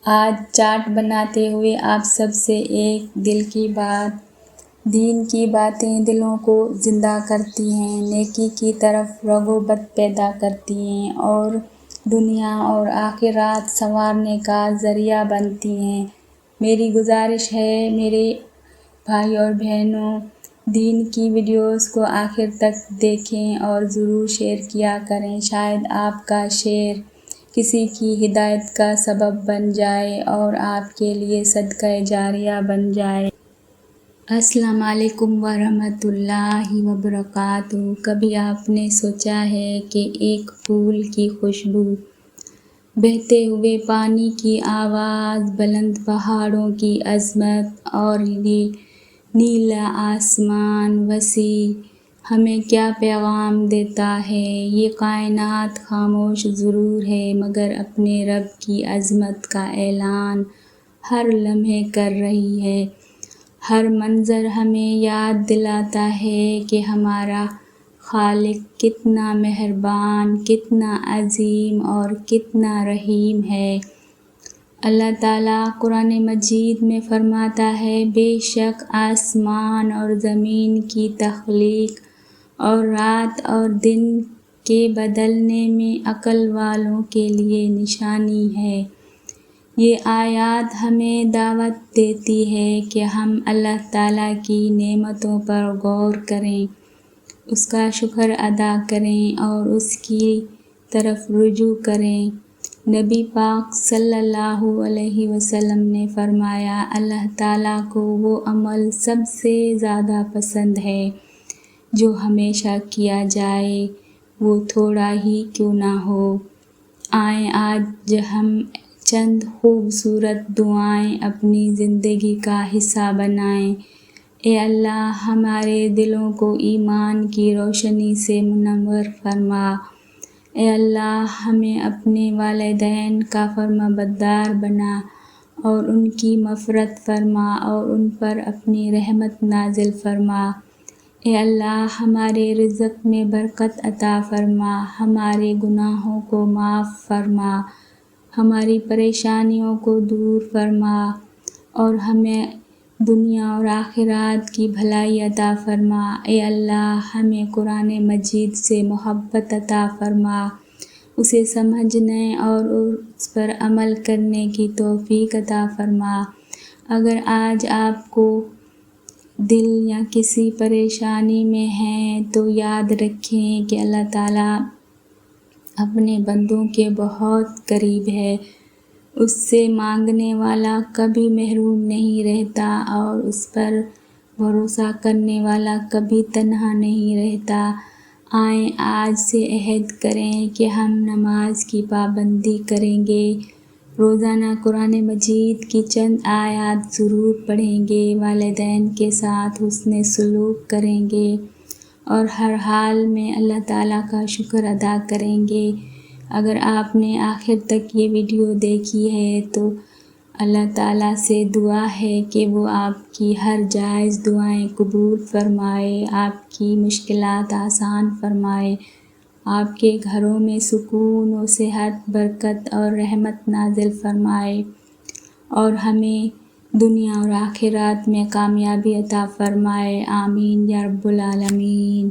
آج چاٹ بناتے ہوئے آپ سب سے ایک دل کی بات۔ دین کی باتیں دلوں کو زندہ کرتی ہیں، نیکی کی طرف رغبت پیدا کرتی ہیں اور دنیا اور آخرت سنوارنے کا ذریعہ بنتی ہیں۔ میری گزارش ہے میرے بھائی اور بہنوں، دین کی ویڈیوز کو آخر تک دیکھیں اور ضرور شیئر کیا کریں۔ شاید آپ کا شیئر کسی کی ہدایت کا سبب بن جائے اور آپ کے لیے صدقہ جاریہ بن جائے۔ السلام علیکم ورحمۃ اللہ وبرکاتہ۔ کبھی آپ نے سوچا ہے کہ ایک پھول کی خوشبو، بہتے ہوئے پانی کی آواز، بلند پہاڑوں کی عظمت اور یہ نیلا آسمان وسیع ہمیں کیا پیغام دیتا ہے؟ یہ کائنات خاموش ضرور ہے مگر اپنے رب کی عظمت کا اعلان ہر لمحے کر رہی ہے۔ ہر منظر ہمیں یاد دلاتا ہے کہ ہمارا خالق کتنا مہربان، کتنا عظیم اور کتنا رحیم ہے۔ اللہ تعالیٰ قرآن مجید میں فرماتا ہے، بے شک آسمان اور زمین کی تخلیق اور رات اور دن کے بدلنے میں عقل والوں کے لیے نشانی ہے۔ یہ آیات ہمیں دعوت دیتی ہے کہ ہم اللہ تعالیٰ کی نعمتوں پر غور کریں، اس کا شکر ادا کریں اور اس کی طرف رجوع کریں۔ نبی پاک صلی اللہ علیہ وسلم نے فرمایا، اللہ تعالیٰ کو وہ عمل سب سے زیادہ پسند ہے جو ہمیشہ کیا جائے، وہ تھوڑا ہی کیوں نہ ہو۔ آئیں آج ہم چند خوبصورت دعائیں اپنی زندگی کا حصہ بنائیں۔ اے اللہ، ہمارے دلوں کو ایمان کی روشنی سے منور فرما۔ اے اللہ، ہمیں اپنے والدین کا فرمانبردار بنا اور ان کی مغفرت فرما اور ان پر اپنی رحمت نازل فرما۔ اے اللہ، ہمارے رزق میں برکت عطا فرما، ہمارے گناہوں کو معاف فرما، ہماری پریشانیوں کو دور فرما اور ہمیں دنیا اور آخرت کی بھلائی عطا فرما۔ اے اللہ، ہمیں قرآن مجید سے محبت عطا فرما، اسے سمجھنے اور اس پر عمل کرنے کی توفیق عطا فرما۔ اگر آج آپ کو دل یا کسی پریشانی میں ہیں تو یاد رکھیں کہ اللہ تعالیٰ اپنے بندوں کے بہت قریب ہے، اس سے مانگنے والا کبھی محروم نہیں رہتا اور اس پر بھروسہ کرنے والا کبھی تنہا نہیں رہتا۔ آئیں آج سے عہد کریں کہ ہم نماز کی پابندی کریں گے، روزانہ قرآن مجید کی چند آیات ضرور پڑھیں گے، والدین کے ساتھ حسن سلوک کریں گے اور ہر حال میں اللہ تعالیٰ کا شکر ادا کریں گے۔ اگر آپ نے آخر تک یہ ویڈیو دیکھی ہے تو اللہ تعالیٰ سے دعا ہے کہ وہ آپ کی ہر جائز دعائیں قبول فرمائے، آپ کی مشکلات آسان فرمائے، آپ کے گھروں میں سکون و صحت، برکت اور رحمت نازل فرمائے اور ہمیں دنیا اور آخرت میں کامیابی عطا فرمائے۔ آمین یا رب العالمین۔